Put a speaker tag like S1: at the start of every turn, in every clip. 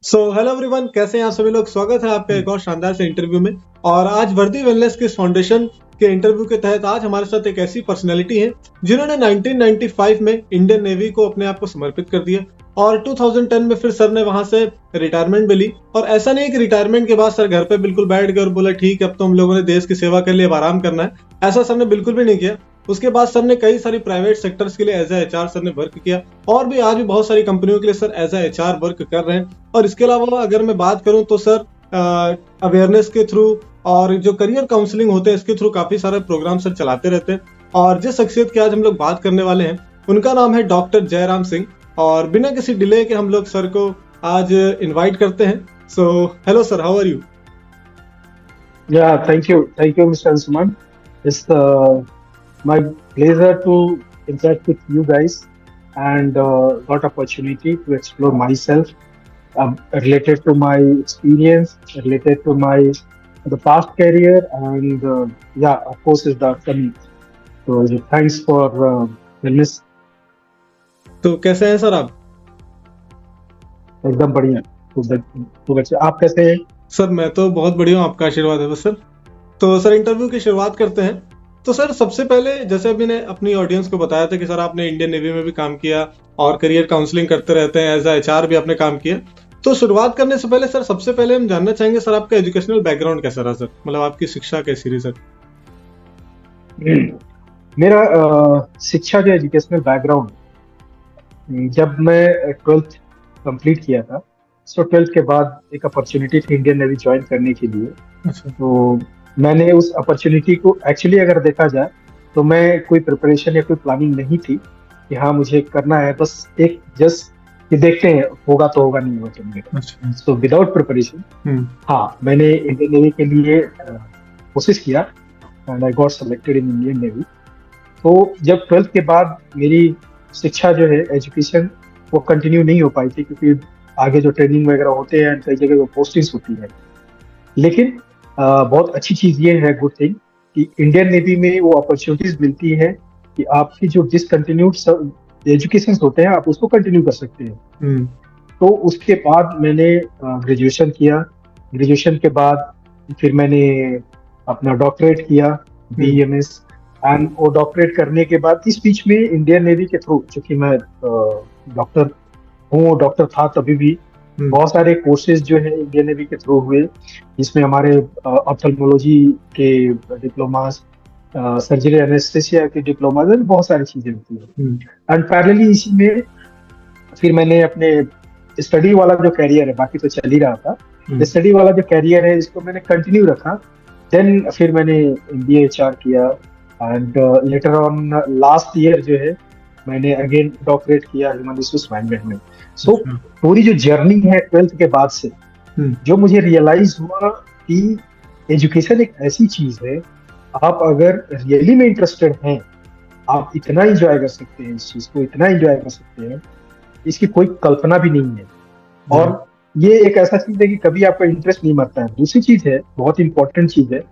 S1: Hello everyone, कैसे हैं आप सभी लोग। स्वागत है आपका एक और शानदार से इंटरव्यू में। और आज वर्दी वेलनेस के फाउंडेशन के इंटरव्यू के तहत आज हमारे साथ एक ऐसी पर्सनैलिटी है जिन्होंने 1995 में इंडियन नेवी को अपने आप को समर्पित कर दिया और 2010 में फिर सर ने वहां से रिटायरमेंट भी ली। और ऐसा नहीं कि रिटायरमेंट के बाद सर घर पे बिल्कुल बैठ गए और बोला ठीक है अब तो हम लोगों ने देश की सेवा कर ली, अब आराम करना है। ऐसा सर ने बिल्कुल भी नहीं किया। उसके बाद सर ने कई सारी प्राइवेट सेक्टर्स के लिए एज ए एचआर सर ने वर्क किया और भी आज भी बहुत सारी कंपनियों के लिए sir as a HR work कर रहे हैं। और इसके अलावा अगर मैं बात करूं तो सर अवेयरनेस के थ्रू और जो करियर काउंसलिंग होते हैं इसके थ्रू काफी सारे प्रोग्राम सर चलाते रहते हैं। और जिस शख्सियत की आज हम लोग बात करने वाले हैं उनका नाम है डॉक्टर जयराम सिंह। और बिना किसी डिले के हम लोग सर को आज इनवाइट करते हैं। So hello sir, how are you?
S2: Yeah, thank you, Mr. Ansman. It's my pleasure to interact with you guys and got opportunity to explore myself related to my experience, related to the past career, and yeah, of course, is the upcoming. So thanks for wellness.
S1: तो कैसे हैं sir आप?
S2: एकदम बढ़िया। तो बच्चे आप कैसे हैं?
S1: सर मैं तो बहुत बढ़िया हूँ, आपका आशीर्वाद है बस सर। तो सर इंटरव्यू की शुरुआत करते हैं। तो सर सबसे पहले जैसे अभी ने अपनी ऑडियंस को बताया था कि सर आपने इंडियन नेवी में भी काम किया और करियर काउंसलिंग करते रहते हैं, एज ए एचआर भी आपने काम किया। तो शुरुआत करने से पहले सर सबसे पहले हम जानना चाहेंगे सर आपका एजुकेशनल बैकग्राउंड कैसा रहा सर, मतलब आपकी शिक्षा कैसी रही सर?
S2: मेरा शिक्षा जो एजुकेशनल बैकग्राउंड, जब मैं 12th कंप्लीट किया था, सो 12th के बाद एक अपॉर्चुनिटी थी इंडियन नेवी ज्वाइन करने के लिए।
S1: अच्छा।
S2: तो मैंने उस अपॉर्चुनिटी को एक्चुअली अगर देखा जाए तो मैं कोई प्रिपरेशन या कोई प्लानिंग नहीं थी कि हाँ मुझे करना है, बस एक जस्ट कि देखते हैं होगा तो होगा, नहीं होगा तो नहीं होगा।
S1: अच्छा।
S2: सो विदाउट प्रिपरेशन हाँ मैंने इंडियन नेवी के लिए कोशिश किया and I got selected in Indian navy. तो जब 12th के बाद मेरी शिक्षा जो है एजुकेशन वो कंटिन्यू नहीं हो पाई थी, क्योंकि आगे जो ट्रेनिंग वगैरह होते हैं कई जगह वो पोस्टिंग्स होती है। लेकिन बहुत अच्छी चीज ये है, गुड थिंग, कि इंडियन नेवी में वो अपॉर्चुनिटीज मिलती है कि आपकी जो डिसकंटिन्यूड एजुकेशन होते हैं आप उसको कंटिन्यू कर सकते हैं। तो उसके बाद मैंने ग्रेजुएशन किया। ग्रेजुएशन के बाद फिर मैंने अपना डॉक्टरेट किया, BMS। एंड वो डॉक्टरेट करने के बाद इस बीच में इंडियन नेवी के थ्रू, चूंकि मैं डॉक्टर हूँ, डॉक्टर था तभी भी, बहुत सारे कोर्सेज जो है इंडियन नेवी के थ्रू हुए, जिसमें हमारे ऑप्थेल्मोलॉजी के डिप्लोमास, सर्जरी एनेस्थेसिया के डिप्लोमा, बहुत सारी चीजें होती है। एंड पैरेलली इसी में फिर मैंने अपने स्टडी वाला जो कैरियर है, बाकी तो चल ही रहा था, स्टडी वाला जो कैरियर है इसको मैंने कंटिन्यू रखा। देन फिर मैंने MBA HR किया and later on last year जो है मैंने अगेन डॉक्टरेट किया ह्यूमन रिसोर्स मैनेजमेंट में। सो पूरी जो जर्नी है 12th के बाद से, जो मुझे रियलाइज हुआ कि एजुकेशन एक ऐसी चीज है, आप अगर रियली में इंटरेस्टेड हैं आप इतना एंजॉय कर सकते हैं, इस चीज को इतना एंजॉय कर सकते हैं, इसकी कोई कल्पना भी नहीं है। और ये एक ऐसा चीज है कि कभी आपका इंटरेस्ट नहीं मरता है। दूसरी चीज है, बहुत इंपॉर्टेंट चीज है,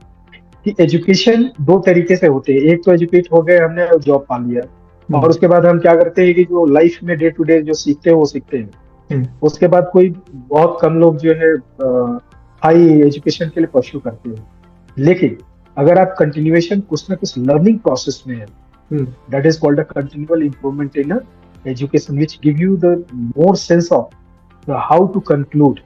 S2: कि एजुकेशन दो तरीके से होते हैं। एक तो एजुकेट हो गए हमने और जॉब पा लिया, और उसके बाद हम क्या करते हैं कि जो लाइफ में डे टू डे जो सीखते हैं वो सीखते हैं। उसके बाद कोई बहुत कम लोग जो है हाई एजुकेशन के लिए परस्यू करते हैं। लेकिन अगर आप कंटिन्यूएशन कुछ ना कुछ लर्निंग प्रोसेस में है, that is called a continual improvement in education which give you the more sense of how to conclude.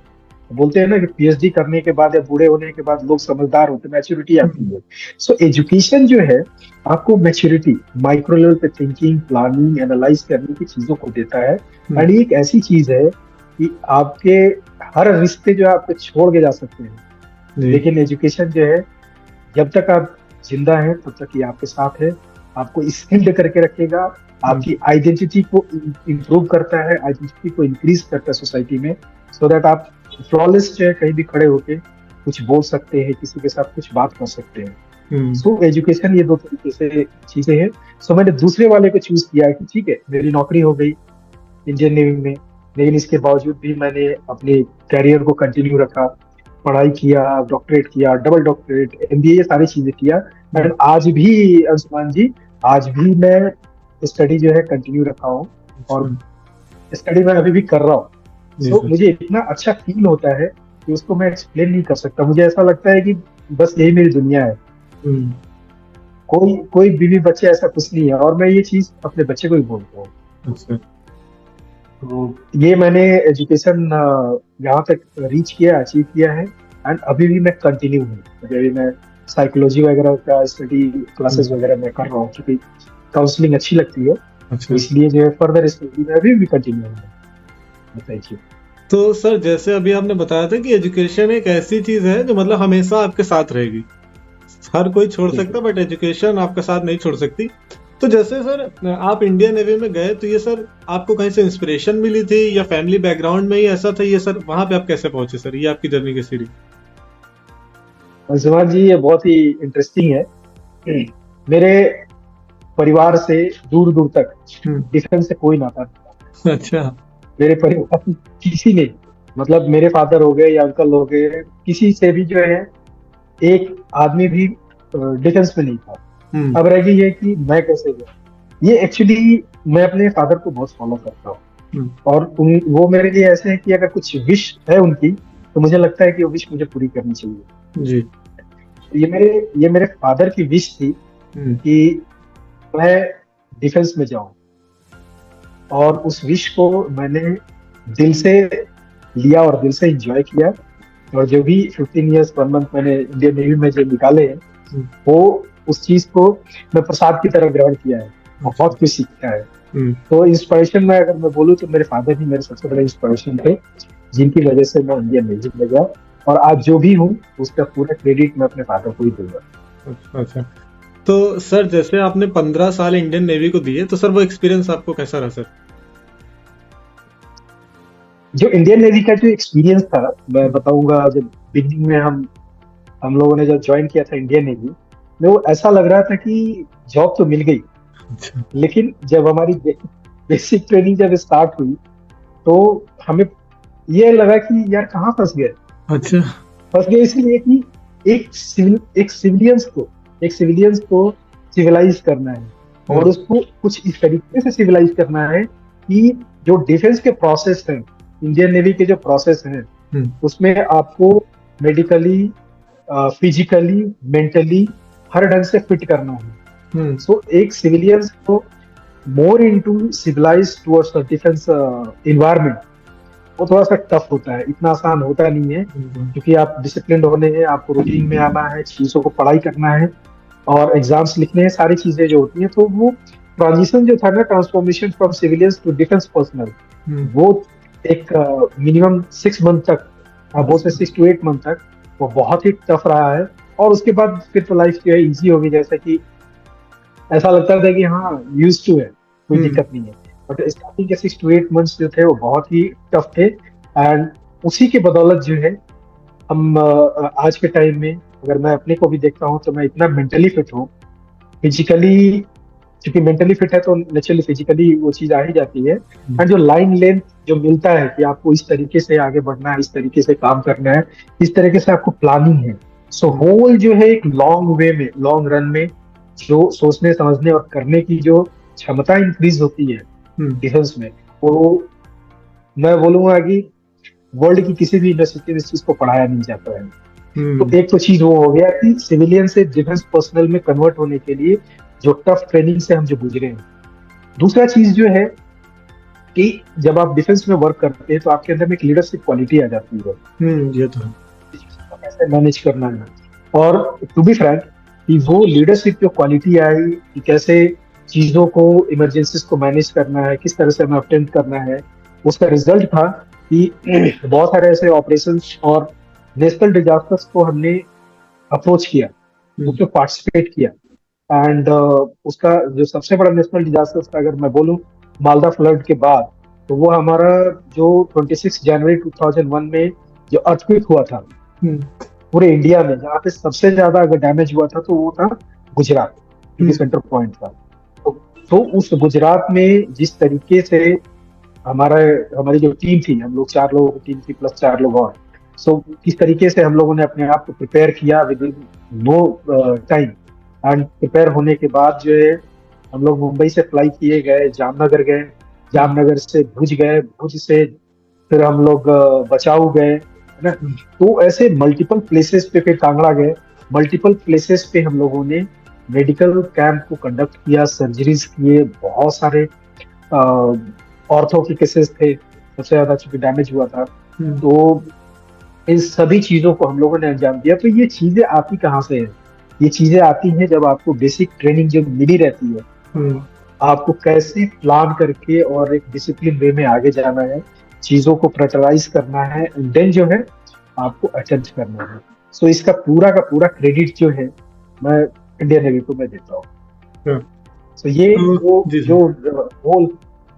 S2: बोलते हैं ना कि PhD करने के बाद या बूढ़े होने के बाद लोग समझदार होते हैं, मैच्योरिटी आती है। सो एजुकेशन जो है आपको मैच्योरिटी, माइक्रो लेवल पे थिंकिंग, प्लानिंग, एनालाइज करने की चीजों को देता है। एंड एक ऐसी चीज है कि आपके हर रिश्ते जो है आपको छोड़ के जा सकते हैं, लेकिन एजुकेशन जो है जब तक आप जिंदा हैं तब तक ये आपके साथ है, आपको स्किल्ड करके रखेगा, आपकी आइडेंटिटी को इम्प्रूव करता है, आइडेंटिटी को इंक्रीज करता है सोसाइटी में, सो दैट आप फ्लॉलेस जो है कहीं भी खड़े होके कुछ बोल सकते हैं, किसी के साथ कुछ बात कर सकते हैं। सो एजुकेशन ये दो तरीके से चीजें हैं। सो मैंने दूसरे वाले को चूज किया कि ठीक है मेरी नौकरी हो गई इंडियन नेवी में, लेकिन इसके बावजूद भी मैंने अपने कैरियर को कंटिन्यू रखा, पढ़ाई किया, डॉक्टरेट किया, डबल डॉक्टरेट, MBA, ये सारी चीजें किया। एंड आज भी अंशुमान जी, आज भी मैं स्टडी जो है कंटिन्यू रखा हूँ और स्टडी मैं अभी भी कर रहा हूँ।
S1: जी
S2: तो
S1: सर।
S2: मुझे इतना अच्छा फील होता है कि उसको मैं एक्सप्लेन नहीं कर सकता। मुझे ऐसा लगता है कि बस यही मेरी दुनिया है।
S1: हम्म।
S2: कोई कोई बीवी बच्चे ऐसा कुछ नहीं है, और मैं ये चीज अपने बच्चे को भी बोलता हूँ।
S1: अच्छा।
S2: तो ये मैंने एजुकेशन यहाँ तक रीच किया, अचीव किया है, एंड अभी भी मैं कंटिन्यू हूँ। अभी मैं साइकोलॉजी वगैरह का स्टडी क्लासेस
S1: हम्म।
S2: वगैरह मैं कर रहा हूँ, क्योंकि काउंसलिंग अच्छी लगती है, तो
S1: अच्छा।
S2: इसलिए जो है फर्दर स्टडी में अभी भी कंटिन्यू हूँ। Thank you.
S1: तो सर जैसे अभी आपने बताया था कि एजुकेशन एक ऐसी चीज है जो मतलब हमेशा आपके साथ रहेगी, हर कोई छोड़ सकता
S2: बिल्कुल।
S1: बट एजुकेशन आपका साथ नहीं छोड़ सकती। तो जैसे सर आप इंडियन नेवी में गए तो ये सर आपको कहीं से इंस्पिरेशन मिली थी या फैमिली बैकग्राउंड में ही ऐसा था, ये सर वहां पे आप कैसे पहुंचे सर, ये आपकी जर्नी कैसी रही?
S2: सुभाष जी, ये बहुत ही इंटरेस्टिंग है। मेरे परिवार से दूर दूर तक
S1: हम्म।
S2: डिफेंस से कोई नाता नहीं।
S1: अच्छा।
S2: मेरे परिवार में किसी ने, मतलब मेरे फादर हो गए या अंकल हो गए, किसी से भी जो है एक आदमी भी डिफेंस में नहीं था।
S1: हम्म।
S2: अब रह गई है कि मैं कैसे गया। ये एक्चुअली मैं अपने फादर को बहुत फॉलो करता हूँ,
S1: हम्म।
S2: और वो मेरे लिए ऐसे है कि अगर कुछ विश है उनकी, तो मुझे लगता है कि वो विश मुझे पूरी करनी चाहिए।
S1: जी।
S2: तो ये मेरे फादर की विश थी
S1: हम्म।
S2: कि मैं डिफेंस में जाऊं, और उस विश को मैंने दिल से लिया और दिल से एंजॉय किया। और जो भी 15 ईयर्स 1 मंथ मैंने इंडियन नेवी में जो निकाले हैं,
S1: हम्म।
S2: वो उस चीज को मैं प्रसाद की तरह ग्रहण किया है, और
S1: अच्छा।
S2: बहुत कुछ सीखा है।
S1: हम्म।
S2: तो इंस्पिरेशन में अगर मैं बोलूँ तो मेरे फादर ही मेरे सबसे बड़े इंस्पिरेशन थे, जिनकी वजह से मैं इंडियन नेवी में गया, और आज जो भी हूँ उसका पूरा क्रेडिट मैं अपने फादर को ही दूंगा।
S1: अच्छा। अच्छा। तो सर जैसे आपने 15 साल इंडियन नेवी को दिए तो सर वो एक्सपीरियंस आपको कैसा रहा सर?
S2: जो इंडियन नेवी का जो एक्सपीरियंस था, मैं
S1: हम्म।
S2: बताऊंगा। जब बिगनिंग में हम लोगों ने जब ज्वाइन किया था इंडियन नेवी में, वो ऐसा लग रहा था कि जॉब तो मिल गई।
S1: अच्छा।
S2: लेकिन जब हमारी बेसिक ट्रेनिंग जब स्टार्ट हुई, तो हमें ये लगा कि यार कहाँ
S1: अच्छा।
S2: फंस गए इसलिए कि एक सिविलियंस को सिविलाइज करना है, और
S1: हम्म।
S2: उसको कुछ इस तरीके से सिविलाइज करना है कि जो डिफेंस के प्रोसेस हैं, इंडियन नेवी के जो प्रोसेस हैं,
S1: हम्म।
S2: उसमें आपको मेडिकली, फिजिकली, मेंटली हर ढंग से फिट करना है।
S1: हम्म।
S2: सो एक सिविलियंस को more into civilize towards the defence environment, वो थोड़ा सा टफ होता है, इतना आसान होता नहीं है।
S1: हम्म।
S2: क्योंकि आप डिसिप्लिन होने हैं, आपको रूटीन में आना है, चीजों को पढ़ाई करना है, और एग्जाम्स लिखने हैं, सारी चीजें जो होती हैं। तो वो ट्रांजिशन जो था ना, transformation from civilians to defence personnel,
S1: hmm.
S2: वो एक मिनिमम 6 मंथ तक, वो से
S1: अच्छा।
S2: 6 to 8 मंथ तक, वो बहुत ही टफ रहा है। और उसके बाद फिर तो लाइफ जो है इजी होगी, जैसे कि ऐसा लगता था कि हाँ यूज टू है, कोई
S1: हम्म।
S2: दिक्कत नहीं है। बट स्टार्टिंग के 6 to 8 मंथ्स जो थे वो बहुत ही टफ थे, एंड उसी के बदौलत जो है हम आज के टाइम में, अगर मैं अपने को भी देखता हूँ, तो मैं इतना मेंटली फिट हूँ। फिजिकली, क्योंकि मेंटली फिट है तो नेचुरली फिजिकली वो चीज आ ही जाती है।
S1: हम्म।
S2: एंड जो लाइन लेंथ जो मिलता है कि आपको इस तरीके से आगे बढ़ना है, इस तरीके से काम करना है, इस तरीके से आपको प्लानिंग है। सो होल जो है एक लॉन्ग वे में, लॉन्ग रन में, जो सोचने समझने और करने की जो क्षमता इंक्रीज होती है
S1: हम्म।
S2: डिफेंस में, वो मैं बोलूंगा कि वर्ल्ड की किसी भी यूनिवर्सिटी में इस चीज को पढ़ाया नहीं जाता है। तो
S1: हम्म।
S2: एक तो चीज वो हो गया कि सिविलियन से डिफेंस पर्सनल में कन्वर्ट होने के लिए जो टफ ट्रेनिंग से हम जो गुजरे हैं। दूसरा चीज जो है कि जब आप डिफेंस में वर्क करते हैं, तो आपके अंदर में एक लीडरशिप क्वालिटी आ जाती है,
S1: ये तो है।
S2: कैसे मैनेज करना है। और टू बी फ्रैंक, कि वो लीडरशिप जो क्वालिटी आई कि कैसे चीजों को, इमरजेंसीज को मैनेज करना है, किस तरह से हमें अटेंड करना है, उसका रिजल्ट था कि बहुत सारे ऐसे ऑपरेशन और नेशनल डिजास्टर्स को हमने अप्रोच किया,
S1: हम्म।
S2: उसमें पार्टिसिपेट किया। एंड उसका जो सबसे बड़ा नेशनल डिजास्टर का अगर मैं बोलूं, मालदा फ्लड के बाद, तो वो हमारा जो 26 जनवरी 2001 में जो अर्थक्वेक हुआ था
S1: हम्म।
S2: पूरे इंडिया में, जहाँ पे सबसे ज्यादा अगर डैमेज हुआ था, तो वो था गुजरात, क्योंकि
S1: हम्म।
S2: सेंटर पॉइंट था। तो उस गुजरात में जिस तरीके से हमारा हमारी जो टीम थी, हम लोग 4 लोगों की टीम थी प्लस 4 लोग और, सो किस तरीके से हम लोगों ने अपने आप को प्रिपेयर किया within no time. And prepare होने के बाद जो है, हम लोग मुंबई से फ्लाई किए गए, जामनगर गए, जामनगर से भुज गए, भुज से फिर हम लोग बचाऊ गए, है ना। तो ऐसे मल्टीपल प्लेसेस पे, फिर कांगड़ा गए, मल्टीपल प्लेसेस पे हम लोगों ने मेडिकल कैंप को कंडक्ट किया, सर्जरीज किए, बहुत सारे ऑर्थो के केसेस थे, सबसे ज्यादा चूंकि डैमेज हुआ था। तो इन सभी चीजों को हम लोगों ने अंजाम दिया। तो ये चीजें आती कहाँ से है? ये चीजें आती हैं जब आपको बेसिक ट्रेनिंग जब मिली रहती है, आपको कैसे प्लान करके और एक डिसिप्लिन वे में आगे जाना है, चीजों को प्रायोरिटाइज करना है, एंड देन जो है आपको अटेम्प्ट करना है। सो इसका पूरा का पूरा क्रेडिट जो है मैं इंडियन नेवी को मैं देता हूँ। सो ये वो जो होल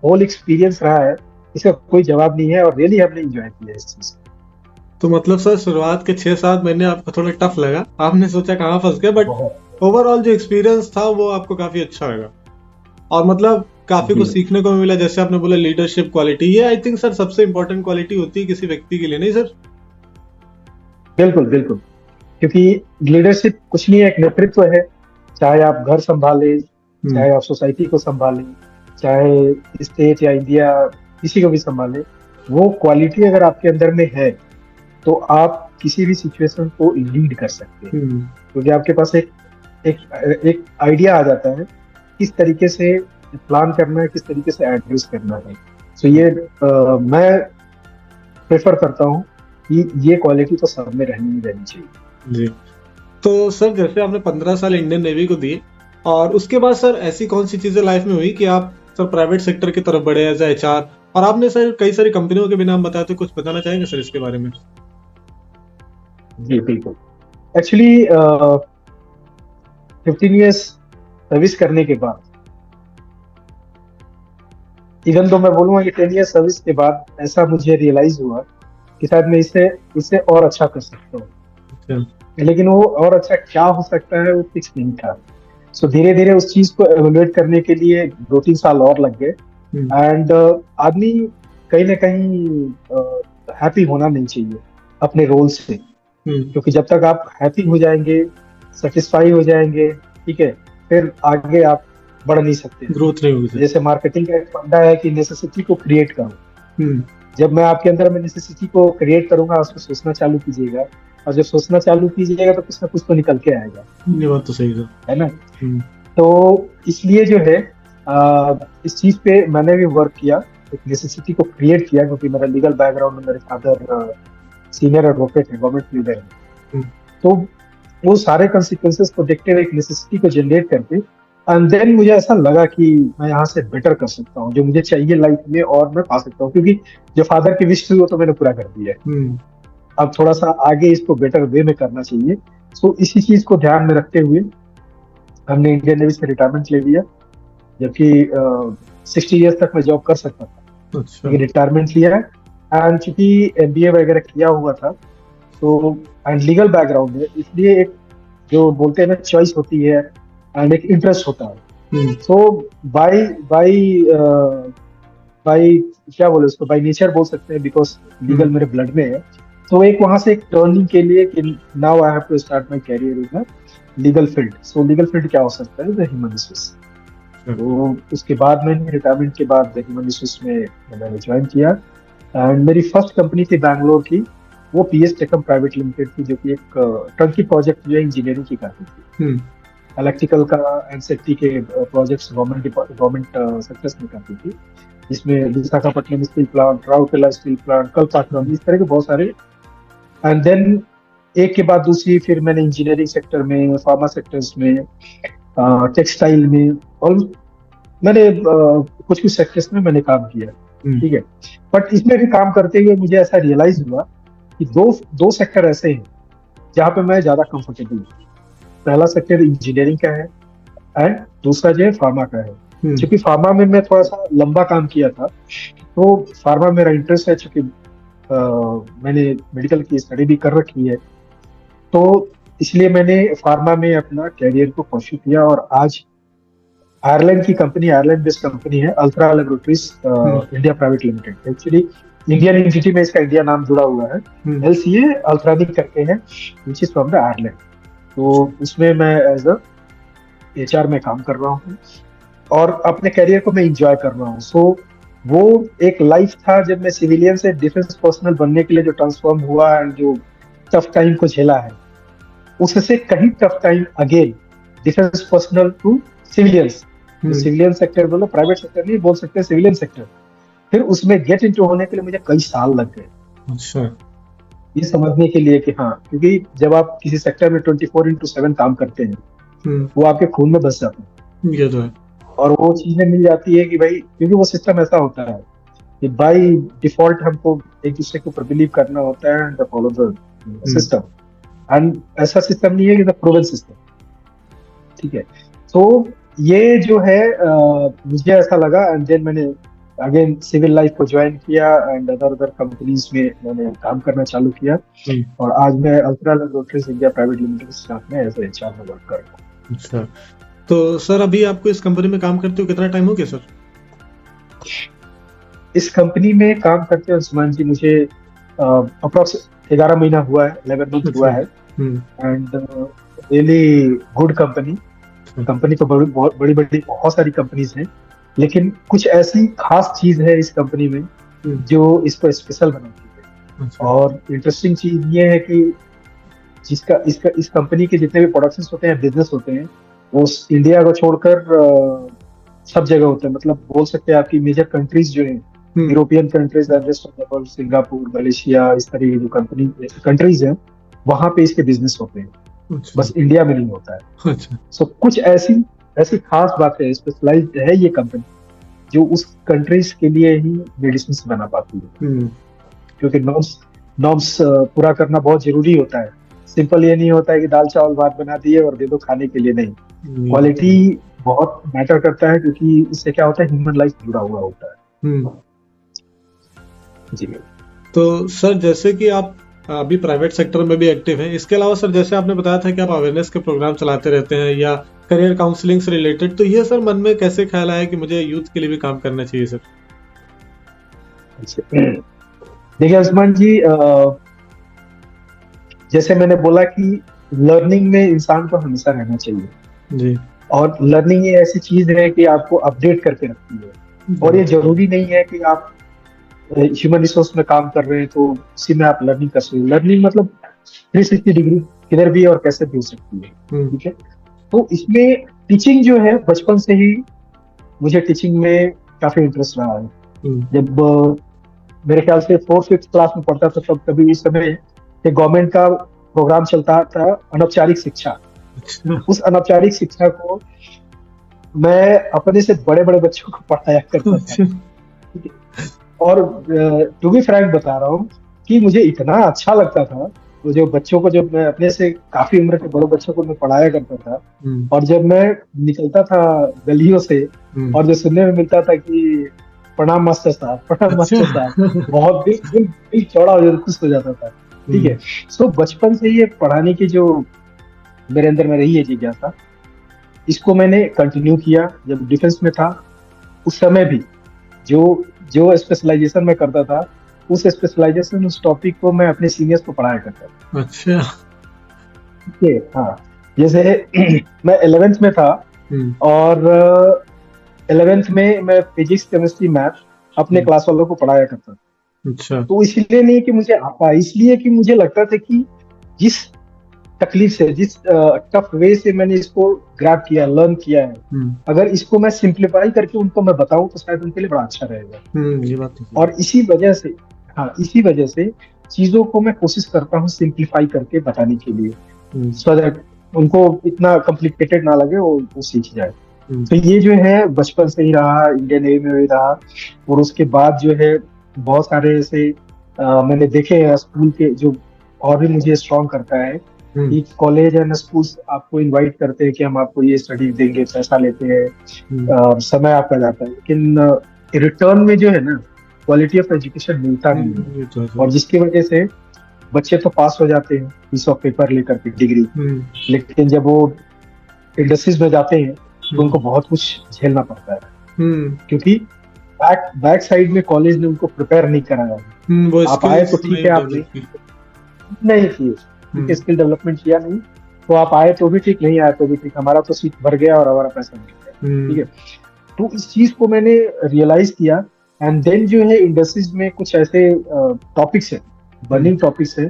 S2: होल एक्सपीरियंस रहा है, इसका कोई जवाब नहीं है, और रियली हमने एंजॉय किया इस चीज।
S1: तो मतलब सर शुरुआत के 6-7 महीने आपको थोड़ा टफ लगा, आपने सोचा कहाँ फंस गए, बट ओवरऑल जो एक्सपीरियंस था वो आपको काफी अच्छा लगा, और मतलब काफी कुछ सीखने को मिला। जैसे आपने बोला लीडरशिप क्वालिटी, ये आई थिंक सर सबसे इंपॉर्टेंट क्वालिटी होती है किसी व्यक्ति के लिए, नहीं सर?
S2: बिल्कुल बिल्कुल, क्योंकि लीडरशिप कुछ नहीं है, एक नेतृत्व है। चाहे आप घर संभाले, चाहे आप सोसाइटी को संभाले, चाहे स्टेट या इंडिया, किसी को भी संभाले, वो क्वालिटी अगर आपके अंदर में है तो आप किसी भी सिचुएशन को लीड कर सकते हैं, क्योंकि आपके पास एक आइडिया आ जाता है किस तरीके से प्लान करना है, किस तरीके से एड्रेस करना है। सो ये मैं प्रेफर करता हूँ कि ये क्वालिटी तो सब में रहनी चाहिए जी।
S1: तो सर जैसे आपने 15 साल इंडियन नेवी को दिए, और उसके बाद सर ऐसी कौन सी चीजें लाइफ में हुई कि आप सर प्राइवेट सेक्टर की तरफ बढ़े एज HR, और आपने सर कई सारी कंपनियों के भी नाम बताए, तो कुछ बताना चाहेंगे सर इसके बारे में?
S2: जी बिल्कुल। एक्चुअली 15 इयर्स सर्विस करने के बाद, इवन तो मैं बोलूंगा कि 10 इयर्स सर्विस के बाद ऐसा मुझे रियलाइज हुआ कि शायद मैं इससे और अच्छा कर सकता हूँ, लेकिन वो और अच्छा क्या हो सकता है वो फिक्स नहीं था। सो धीरे धीरे उस चीज को एवेल्युएट करने के लिए 2-3 साल और लग गए। एंड आदमी कहीं ना कहीं हैप्पी होना नहीं चाहिए अपने रोल से, क्योंकि जब तक आप हैप्पी हो जाएंगे, सेटिस्फाई हो जाएंगे, ठीक है, फिर आगे आप बढ़ नहीं सकते,
S1: ग्रोथ नहीं होगी।
S2: जैसे मार्केटिंग का एक फंडा है कि नेसेसिटी को क्रिएट करो। जब मैं आपके अंदर में नेसेसिटी को क्रिएट करूंगा, उसको सोचना चालू कीजिएगा, और जब सोचना चालू कीजिएगा तो कुछ ना कुछ तो निकल के आएगा।
S1: ये बात तो सही है
S2: ना। तो इसलिए जो है इस चीज पे मैंने भी वर्क किया, एक नेसेसिटी को क्रिएट किया, क्योंकि मेरा लीगल बैकग्राउंड में मेरे फादर सीनियर एडवोकेट है, गवर्नमेंट लीडर है। तो वो सारे कॉन्सिक्वेंसेस को देखते हुए एक नेसेसिटी को जनरेट करके, एंड देन मुझे ऐसा लगा कि मैं यहाँ से बेटर कर सकता हूँ, जो मुझे चाहिए लाइफ में और मैं पा सकता हूँ, क्योंकि जो फादर की विश थी वो तो मैंने पूरा कर दिया है। अब थोड़ा सा आगे इसको बेटर वे में करना चाहिए। सो इसी चीज को ध्यान में रखते हुए हमने इंडियन नेवी से रिटायरमेंट ले लिया, जबकि 60 इयर्स तक मैं जॉब कर सकता था। अच्छा। रिटायरमेंट लिया है, एंड चूंकि MBA वगैरह किया हुआ था, तो एंड लीगल बैकग्राउंड है, इसलिए एक जो बोलते हैं ना चॉइस होती है एंड एक इंटरेस्ट होता है। सो बाय क्या बोले उसको, बाय नेचर बोल सकते हैं, बिकॉज लीगल मेरे ब्लड में है। तो एक वहां से एक टर्निंग के लिए कि now I have to start my career in legal field. So legal field क्या हो सकता है, द ह्यूमन रिसोर्स। तो उसके बाद मैंने रिटायरमेंट के बाद द ह्यूमन रिसोर्स में मैंने ज्वाइन किया, एंड मेरी फर्स्ट कंपनी थी बैंगलोर की, वो PS टेकम प्राइवेट लिमिटेड थी, जो कि एक टर्की प्रोजेक्ट जो है इंजीनियरिंग की करती थी, इलेक्ट्रिकल का एंड सेफ्टी के प्रोजेक्ट्स गवर्नमेंट सेक्टर्स में करती थी, जिसमें Visakhapatnam steel plant, Rourkela steel plant, कलपाटम, इस तरह के बहुत सारे। एंड देन एक के बाद दूसरी फिर मैंने इंजीनियरिंग सेक्टर में, फार्मा सेक्टर्स में, टेक्सटाइल में, और मैंने कुछ सेक्टर्स में मैंने काम किया, ठीक है। बट इसमें भी काम करते हुए मुझे ऐसा रियलाइज हुआ कि दो सेक्टर ऐसे हैं जहाँ पे मैं ज्यादा कंफर्टेबल हूँ। पहला सेक्टर इंजीनियरिंग का है, एंड दूसरा जो है फार्मा का है। क्योंकि फार्मा में मैं थोड़ा सा लंबा काम किया था, तो फार्मा मेरा इंटरेस्ट है, चूंकि मैंने मेडिकल की स्टडी भी कर रखी है, तो इसलिए मैंने फार्मा में अपना कैरियर को परस्यू किया। और आज आयरलैंड की कंपनी, आयरलैंड बेस्ड कंपनी है, ultra laboratories India private limited. Actually Indian entity में इसका इंडिया नाम जुड़ा हुआ है, LCA अल्ट्रानिक करके है, which is from the Ireland. तो उसमें मैं एज अ HR में काम कर रहा हूँ, और अपने करियर को मैं इंजॉय कर रहा हूँ। सो वो एक लाइफ था जब मैं सिविलियन से डिफेंस पर्सनल बनने के लिए जो ट्रांसफॉर्म हुआ एंड जो टफ टाइम को झेला है, उससे कहीं tough time again defence personnel to civilians. Civilian sector बोलो, प्राइवेट सेक्टर नहीं बोल सकते, सिविलियन सेक्टर। फिर उसमें गेट इनटू होने के लिए मुझे कई साल लग गए।
S1: अच्छा।
S2: ये समझने के लिए कि हाँ, क्योंकि जब आप किसी सेक्टर में 24/7 काम करते हैं, वो आपके खून में बस जाता है।
S1: ये तो है।
S2: और वो चीजें मिल जाती है कि भाई, क्योंकि वो सिस्टम ऐसा होता है कि बाय डिफॉल्ट हमको एक दूसरे के ऊपर बिलीव करना होता है and follow the system. And ऐसा सिस्टम नहीं है कि द प्रूवन सिस्टम, ठीक है। तो ये जो है मुझे ऐसा लगा, एंड देन मैंने अगेन सिविल लाइफ को ज्वाइन किया एंड अदर अदर कंपनीज में मैंने काम करना चालू किया। और आज मैं ultra laboratories India private limited के साथ में एज एचआर में वर्क कर रहा हूँ।
S1: अच्छा, तो सर अभी आपको इस कंपनी में काम करते हो कितना टाइम हो गया सर?
S2: इस कंपनी में काम करते हुए उस्मान जी मुझे अप्रोक्स 11 महीना हुआ है, 11 मंथ हुआ है। And really good company. Company तो बड़ी बड़ी बहुत सारी कंपनीज हैं, लेकिन कुछ ऐसी खास चीज है इस कंपनी में जो इसको स्पेशल बनाती है। और इंटरेस्टिंग चीज ये है कि इस कंपनी के जितने भी प्रोडक्ट्स होते हैं, बिजनेस होते हैं, वो इंडिया को छोड़कर सब जगह होते हैं। मतलब बोल सकते हैं आपकी मेजर कंट्रीज जो है, European countries, rest of the world, Singapore, Malaysia, इस तरह की जो कंट्रीज हैं, वहां पे इसके बिजनेस होते हैं। अच्छा। बस इंडिया में नहीं होता है। अच्छा। सो कुछ ऐसी खास बात है, स्पेशलाइज्ड है ये कंपनी, जो उस कंट्रीज के लिए ही मेडिसिन बना पाती है। क्योंकि नॉर्म्स पूरा करना बहुत जरूरी होता है। सिंपल ये नहीं होता है कि दाल चावल भात बना दिए और दे दो खाने के लिए, नहीं। क्वालिटी बहुत मैटर करता है, क्योंकि इससे क्या होता है, ह्यूमन लाइफ जुड़ा हुआ होता है। जी।
S1: तो सर जैसे कि आप अभी प्राइवेट सेक्टर में भी एक्टिव हैं, इसके अलावा सर जैसे आपने बताया था कि आप अवेयरनेस के प्रोग्राम चलाते रहते हैं या करियर काउंसलिंग से रिलेटेड, तो ये सर मन में कैसे ख्याल आया कि मुझे यूथ के लिए भी काम करना चाहिए सर?
S2: देखिए उस्मान जी, जैसे मैंने बोला कि लर्निंग में इंसान को हमेशा रहना चाहिए जी। और लर्निंग ये ऐसी चीज है कि आपको अपडेट करके रखती है। और ये जरूरी नहीं है कि आप ह्यूमन रिसोर्स में काम कर रहे हैं तो उसी में आप लर्निंग कर सकते हैं। लर्निंग मतलब 360 डिग्री किधर भी और कैसे भी हो सकती है, ठीक है। तो इसमें टीचिंग जो है, बचपन से ही मुझे टीचिंग में काफी इंटरेस्ट रहा है। जब मेरे ख्याल से 4th-5th क्लास में पढ़ता था, तब कभी इस समय गवर्नमेंट का प्रोग्राम चलता था अनौपचारिक शिक्षा। उस अनौपचारिक शिक्षा को मैं अपने से बड़े बड़े बच्चों को पढ़ाया करता था। और टू बी फ्रैंक बता रहा हूँ कि मुझे इतना अच्छा लगता था, वो जो बच्चों को, जब मैं अपने से काफी उम्र के बड़े बच्चों को मैं पढ़ाया करता था, और जब मैं निकलता था गलियों से और जो सुनने में मिलता था कि प्रणाम मास्टर साहब, प्रणाम मास्टर साहब, बहुत दिल चौड़ा हो जाता, खुश हो जाता था, ठीक है। सो बचपन से ये पढ़ाने की जो मेरे अंदर में रही है जिज्ञासा, इसको मैंने कंटिन्यू किया। जब डिफेंस में था उस समय भी जो स्पेशलाइजेशन में करता था, उस स्पेशलाइजेशन, उस टॉपिक को मैं अपने सीनियर्स को पढ़ाया करता था।
S1: अच्छा,
S2: ठीक है। हाँ, जैसे मैं 11th में था और 11th में मैं फिजिक्स, केमिस्ट्री, मैथ अपने क्लास वालों को पढ़ाया करता था।
S1: अच्छा।
S2: तो इसलिए नहीं कि मुझे आता, इसलिए कि मुझे लगता था कि जिस तकलीफ से, जिस टफ वे से मैंने इसको ग्रैब किया, लर्न किया है, अगर इसको मैं सिंप्लीफाई करके उनको मैं बताऊं तो शायद उनके लिए बड़ा अच्छा रहेगा।
S1: ये बात तो।
S2: और इसी वजह से चीजों को मैं कोशिश करता हूँ सिंप्लीफाई करके बताने के लिए, सो दैट उनको इतना कॉम्प्लिकेटेड ना लगे, वो सीख जाए। तो ये जो है बचपन से ही रहा, इंडियन नेवी में भी रहा। और उसके बाद जो है बहुत सारे ऐसे मैंने देखे हैं स्कूल के, जो और भी मुझे स्ट्रॉन्ग करता है कि कॉलेज एंड स्कूल आपको इनवाइट करते हैं कि हम आपको ये स्टडी देंगे, पैसा लेते हैं, समय आपका जाता है, लेकिन रिटर्न में जो है ना, क्वालिटी ऑफ एजुकेशन मिलता नहीं है। और जिसकी वजह से बच्चे तो पास हो जाते हैं पीस ऑफ पेपर लेकर के, डिग्री, लेकिन जब वो इंडस्ट्रीज में जाते हैं तो उनको बहुत कुछ झेलना पड़ता है, क्योंकि बैक साइड में कॉलेज ने उनको प्रिपेयर नहीं कराया। आप आए तो ठीक है, आप नहीं किए, स्किल डेवलपमेंट किया नहीं, तो आप आए तो भी ठीक, नहीं आए तो भी ठीक, हमारा तो सीट भर गया और हमारा पैसा मिल गया, ठीक है। तो इस चीज को मैंने रियलाइज किया एंड देन जो है इंडस्ट्रीज में कुछ ऐसे टॉपिक्स है, बर्निंग टॉपिक्स है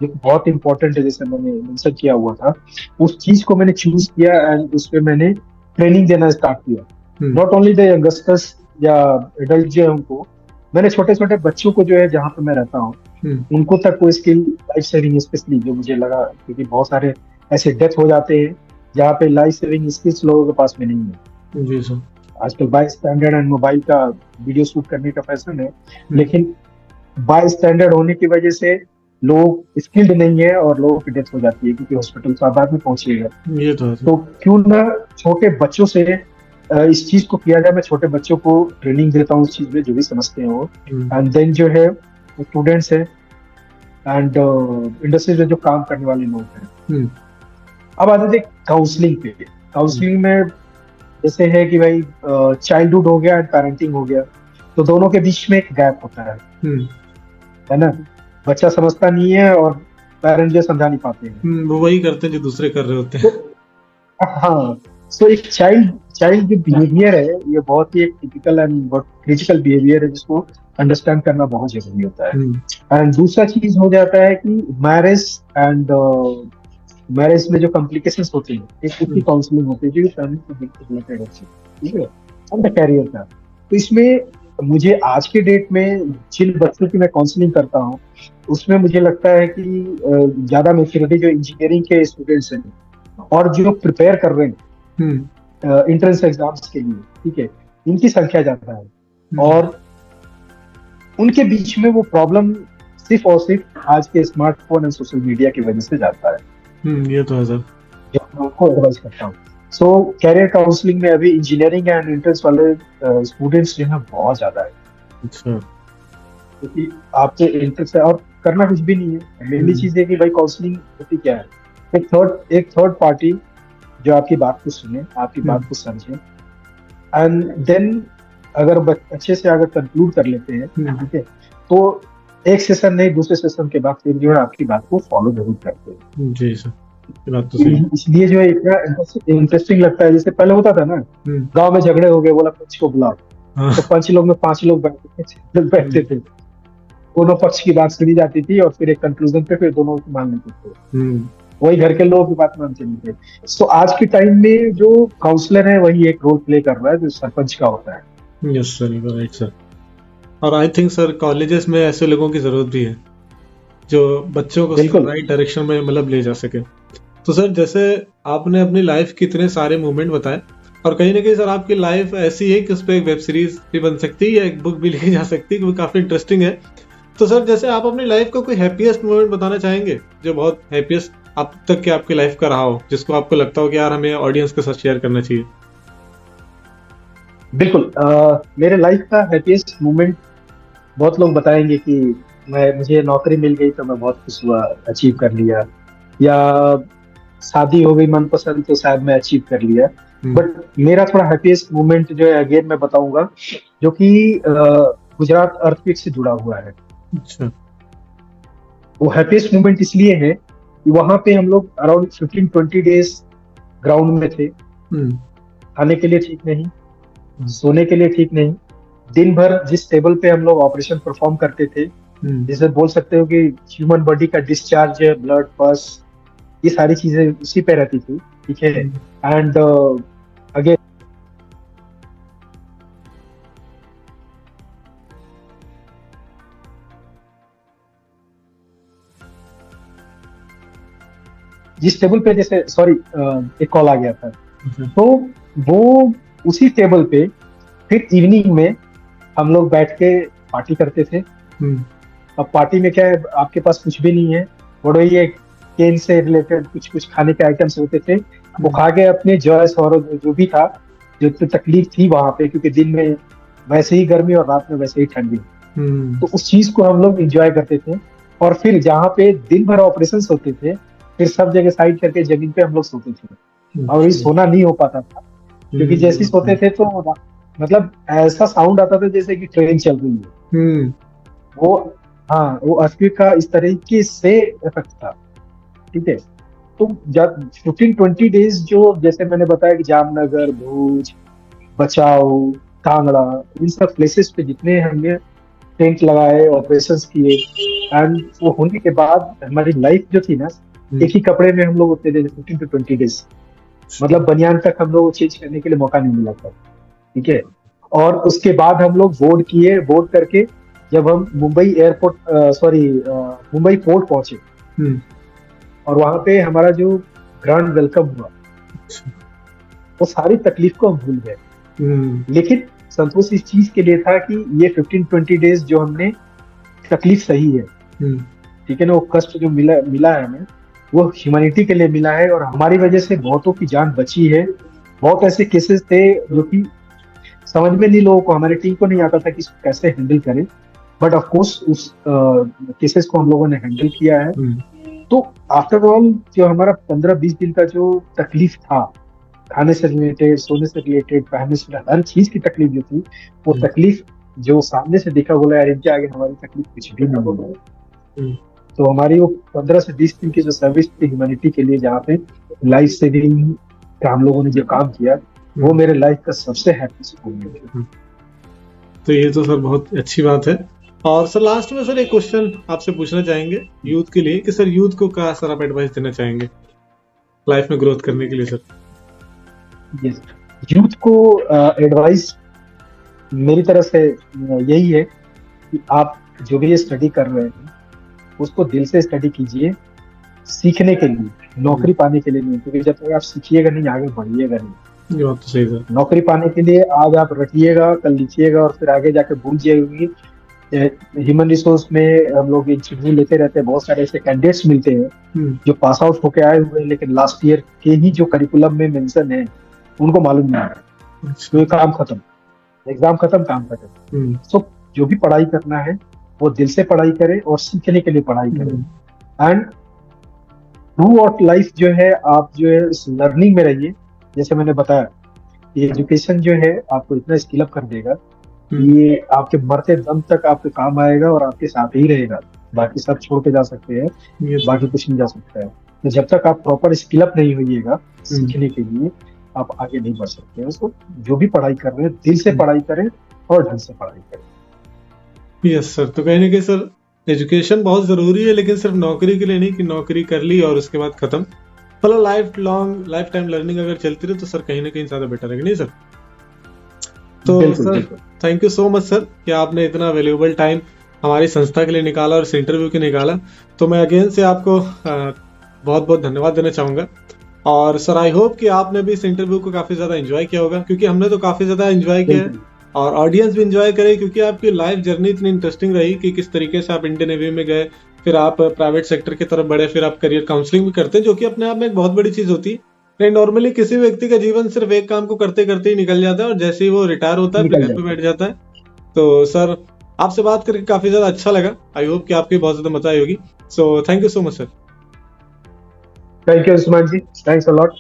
S2: जो बहुत इंपॉर्टेंट है, जैसे मैंने मेंशन किया हुआ था, उस चीज को मैंने चूज किया एंड उसमें मैंने ट्रेनिंग देना स्टार्ट किया। नॉट ओनली द यंगस्टर्स या एडल्ट जो है उनको, मैंने छोटे छोटे बच्चों को जो है जहाँ पे मैं रहता हूँ उनको तक कोई स्किल लाइफ सेविंग, स्पेशली जो मुझे लगा, क्योंकि बहुत सारे ऐसे डेथ हो जाते हैं जहाँ पे लाइफ सेविंग स्किल्स लोगों के पास में नहीं है।
S1: जी सर।
S2: आजकल बाय स्टैंडर्ड एंड मोबाइल का वीडियो शूट करने का फैशन है, लेकिन बाय स्टैंडर्ड होने की वजह से लोग स्किल्ड नहीं है और लोगों की डेथ हो जाती है, क्योंकि हॉस्पिटल साथ में पहुंचेगा।
S1: ये
S2: तो क्यों ना छोटे बच्चों से इस चीज को किया जाए। मैं छोटे बच्चों को ट्रेनिंग देता हूँ इस चीज में, जो भी समझते हैं वो, एंड देन जो है स्टूडेंट्स है एंड इंडस्ट्री में जो काम करने वाले लोग हैं। अब आते थे काउंसलिंग पे। काउंसलिंग में जैसे है कि भाई चाइल्डहुड हो गया एंड पेरेंटिंग हो गया, तो दोनों के बीच में एक गैप होता है ना। बच्चा समझता नहीं है और पेरेंट्स जो समझा नहीं पाते हैं,
S1: वो वही करते हैं जो दूसरे कर रहे होते हैं।
S2: हाँ, सो एक चाइल्ड जो बिहेवियर है ये बहुत ही एक टिपिकल एंड बहुत क्रिटिकल बिहेवियर है, जिसको अंडरस्टैंड करना बहुत जरूरी होता है। एंड दूसरा चीज हो जाता है कि मैरिज में जो कॉम्प्लिकेशंस होते हैं, एक उसकी काउंसलिंग होती है जो फैमिली से रिलेटेड होती है, ठीक है, एंड कैरियर का। तो इसमें मुझे आज के डेट में जिन बच्चों की मैं काउंसलिंग करता हूँ उसमें मुझे लगता है कि ज्यादा मेच्योरिटी जो इंजीनियरिंग के स्टूडेंट्स हैं और जो प्रिपेयर कर रहे हैं एंट्रेंस एग्जाम्स के लिए, ठीक है, इनकी संख्या ज्यादा है। और उनके बीच में वो प्रॉब्लम सिर्फ और सिर्फ आज के स्मार्टफोन एंड सोशल मीडिया की वजह से जाता है।
S1: ये तो है सर,
S2: जो मैं आपको एडवाइस करता हूँ। सो कैरियर काउंसलिंग में अभी इंजीनियरिंग एंड एंट्रेंस वाले स्टूडेंट्स जो है बहुत ज्यादा है।
S1: अच्छा,
S2: क्योंकि आपके इंटरेस्ट है और करना कुछ भी नहीं है। मेनली चीज है कि भाई काउंसलिंग होती क्या है, एक थर्ड पार्टी जो आपकी बात को सुने, आपकी बात को समझे, एंड देन अगर अच्छे से अगर कंक्लूड कर लेते हैं, ठीक है, तो एक सेशन नहीं दूसरे सेशन के बाद फिर जो है आपकी बात को फॉलो जरूर करते हैं।
S1: जी सर, बात तो सही।
S2: इसलिए जो है इतना इंटरेस्टिंग लगता है। जैसे पहले होता था ना, गांव में झगड़े हो गए, बोला पंच को बुलाओ, तो 5 लोग में 5 लोग बैठते थे, दोनों पक्ष की बात सुनी जाती थी और फिर एक कंक्लूजन पे फिर दोनों को मान लेते थे। वही घर के लोगों की बात मानते नहीं थे। सो आज के टाइम में जो काउंसलर है वही एक रोल प्ले कर रहा है जो सरपंच का होता है।
S1: Yes sir, right sir. और आई थिंक सर कॉलेजेस में ऐसे लोगों की जरूरत भी है जो बच्चों को राइट डायरेक्शन में मतलब ले जा सके। तो सर जैसे आपने अपनी लाइफ के इतने सारे मोमेंट बताए, और कहीं ना कहीं सर आपकी लाइफ ऐसी है कि उस पर एक वेब सीरीज भी बन सकती है या एक बुक भी लिखी जा सकती है, क्योंकि काफी इंटरेस्टिंग है। तो सर जैसे आप अपनी लाइफ का कोई हैप्पीएस्ट मोमेंट बताना चाहेंगे, जो बहुत हैप्पीएस्ट अब तक के आपकी लाइफ का रहा हो, जिसको आपको लगता हो कि यार हमें ऑडियंस के साथ शेयर करना चाहिए?
S2: बिल्कुल, मेरे लाइफ का हैप्पीएस्ट मोमेंट बहुत लोग बताएंगे कि मुझे नौकरी मिल गई तो मैं बहुत खुश हुआ, अचीव कर लिया, या शादी हो गई मनपसंद तो शायद मैं अचीव कर लिया। बट मेरा थोड़ा हैप्पीएस्ट मोमेंट जो है अगेन मैं बताऊंगा, जो कि गुजरात अर्थक्वेक से जुड़ा हुआ है।
S1: अच्छा।
S2: वो हैप्पीएस्ट मोमेंट इसलिए है कि वहां पे हम लोग अराउंड 15-20 डेज ग्राउंड में थे। खाने के लिए ठीक नहीं, सोने के लिए ठीक नहीं, दिन भर जिस टेबल पे हम लोग ऑपरेशन परफॉर्म करते थे, जिसे बोल सकते हो कि ह्यूमन बॉडी का डिस्चार्ज, ब्लड, पस, ये सारी चीजें उसी पे रहती थी, ठीक है। एंड अगेन जिस टेबल पे, जैसे सॉरी एक कॉल आ गया था, तो वो उसी टेबल पे फिर इवनिंग में हम लोग बैठ के पार्टी करते थे। अब पार्टी में क्या है, आपके पास कुछ भी नहीं है, बड़ो ही एक केन से रिलेटेड कुछ खाने के आइटम्स होते थे, वो खा के अपने जॉय सौरभ जो भी था, जो तकलीफ थी वहां पे, क्योंकि दिन में वैसे ही गर्मी और रात में वैसे ही ठंडी, तो उस चीज को हम लोग एंजॉय करते थे। और फिर जहाँ पे दिन भर ऑपरेशन होते थे, फिर सब जगह साइड करके जमीन पे हम लोग सोते थे, और ये सोना नहीं हो पाता था, क्योंकि जैसे ही सोते थे तो मतलब ऐसा साउंड आता था जैसे कि ट्रेन चल रही है। वो अर्थक्वेक का इस तरीके से इफेक्ट था, ठीक है। तो जब 15-20 डेज जो, जैसे मैंने बताया कि जामनगर, भूज, बचाओ, कांगड़ा, इन सब प्लेसेस पे जितने हमने टेंट लगाए, ऑपरेशंस किए, एंड वो होने के बाद हमारी लाइफ जो थी ना, एक ही कपड़े में हम लोग होते थे 15 to 20 days, मतलब बनियान तक हम लोग चेंज करने के लिए मौका नहीं मिला था, ठीक है। और उसके बाद हम लोग बोर्ड किए, बोर्ड करके जब हम मुंबई एयरपोर्ट मुंबई पोर्ट पहुंचे, और वहां पे हमारा जो ग्रांड वेलकम हुआ, वो सारी तकलीफ को हम भूल गए। लेकिन संतोष इस चीज के लिए था कि ये 15-20 days जो हमने तकलीफ सही है, ठीक है ना, वो कष्ट जो मिला है हमें, वो ह्यूमैनिटी के लिए मिला है, और हमारी वजह से बहुतों की जान बची है। बहुत ऐसे केसेस थे जो कि समझ में नहीं, लोगों को, हमारी टीम को नहीं आता था कि इसको कैसे हैंडल करें, बट ऑफ कोर्स उस केसेस को हम लोगों ने हैंडल किया है। तो आफ्टर ऑल जो हमारा 15-20 दिन का जो तकलीफ था, खाने से रिलेटेड, सोने से रिलेटेड, पहनने से, हर चीज की तकलीफ जो थी, वो तकलीफ जो सामने से देखा, बोला यार इनके आगे हमारी तकलीफ कुछ भी नहीं होगी। तो हमारी वो 15 से 20 दिन की जो सर्विस थी ह्यूमैनिटी के लिए, जहाँ पे लाइफ सेविंग का हम लोगों ने जो काम किया, वो मेरे लाइफ का सबसे हैप्पीस्ट मोमेंट है।
S1: तो ये तो सर बहुत अच्छी बात है। और सर लास्ट में सर एक क्वेश्चन आपसे पूछना चाहेंगे यूथ के लिए, कि सर यूथ को क्या सर आप एडवाइस देना चाहेंगे लाइफ में ग्रोथ करने के लिए? सर
S2: यस, यूथ को एडवाइस मेरी तरफ से यही है कि आप जो भी ये स्टडी कर रहे हैं, उसको दिल से स्टडी कीजिए, सीखने के लिए, नौकरी पाने के लिए नहीं, क्योंकि जब तक आप सीखिएगा नहीं, आगे बढ़िएगा नहीं।
S1: ये बात तो सही सर।
S2: नौकरी पाने के लिए आज आप रटिएगा, कल लिखिएगा, और फिर आगे जाके भूल जाएगी। ह्यूमन रिसोर्स में हम लोग इंटरव्यू लेते रहते हैं, बहुत सारे ऐसे कैंडिडेट्स मिलते हैं जो पास आउट होके आए हुए हैं, लेकिन लास्ट ईयर के ही जो करिकुलम में मेंशन है उनको मालूम नहीं है। तो काम खत्म, एग्जाम खत्म, काम खत्म। सो जो भी पढ़ाई करना है वो दिल से पढ़ाई करें और सीखने के लिए पढ़ाई करें। एंड थ्रू आउट लाइफ जो है, आप जो है इस लर्निंग में रहिए। जैसे मैंने बताया, ये एजुकेशन जो है आपको इतना स्किल अप कर देगा, ये आपके मरते दम तक आपके काम आएगा और आपके साथ ही रहेगा। बाकी सब छोड़ के जा सकते हैं, बाकी कुछ नहीं जा सकता है। तो जब तक आप प्रॉपर स्किल अप नहीं होइएगा सीखने के लिए, आप आगे नहीं बढ़ सकते हैं। उसको जो भी पढ़ाई कर रहे हैं, दिल से पढ़ाई करें और ढंग से पढ़ाई करें।
S1: Yes sir. तो कहीं ना कहीं सर एजुकेशन बहुत जरूरी है, लेकिन सिर्फ नौकरी के लिए नहीं कि नौकरी कर ली और उसके बाद खत्म। मतलब लाइफ टाइम लर्निंग अगर चलती रहे तो सर कहीं ना कहीं ज्यादा बेटर है, नहीं सर? तो sir thank you so much sir कि आपने इतना वैल्यूएबल टाइम हमारी संस्था के लिए निकाला और इस इंटरव्यू के निकाला। तो मैं अगेन से आपको बहुत बहुत धन्यवाद देना चाहूंगा। और सर आई होप कि आपने भी इस इंटरव्यू को काफी ज्यादा एंजॉय किया होगा, क्योंकि हमने तो काफी ज्यादा एंजॉय किया है, और ऑडियंस भी एंजॉय करे, क्योंकि आपकी लाइफ जर्नी इतनी इंटरेस्टिंग रही कि किस तरीके से आप इंडियन नेवी में गए, फिर आप प्राइवेट सेक्टर की तरफ बढ़े, फिर आप करियर काउंसलिंग भी करते हैं, जो कि अपने आप में एक बहुत बड़ी चीज होती है। नहीं, नॉर्मली किसी व्यक्ति का जीवन सिर्फ एक काम को करते करते ही निकल जाता है, और जैसे ही वो रिटायर होता है फिर घर पे बैठ जाता है। तो सर आपसे बात करके काफी ज्यादा अच्छा लगा। आई होप कि आपकी बहुत ज्यादा मजा आई होगी। So thank you so much sir.
S2: Thank you Suman ji, thanks a lot.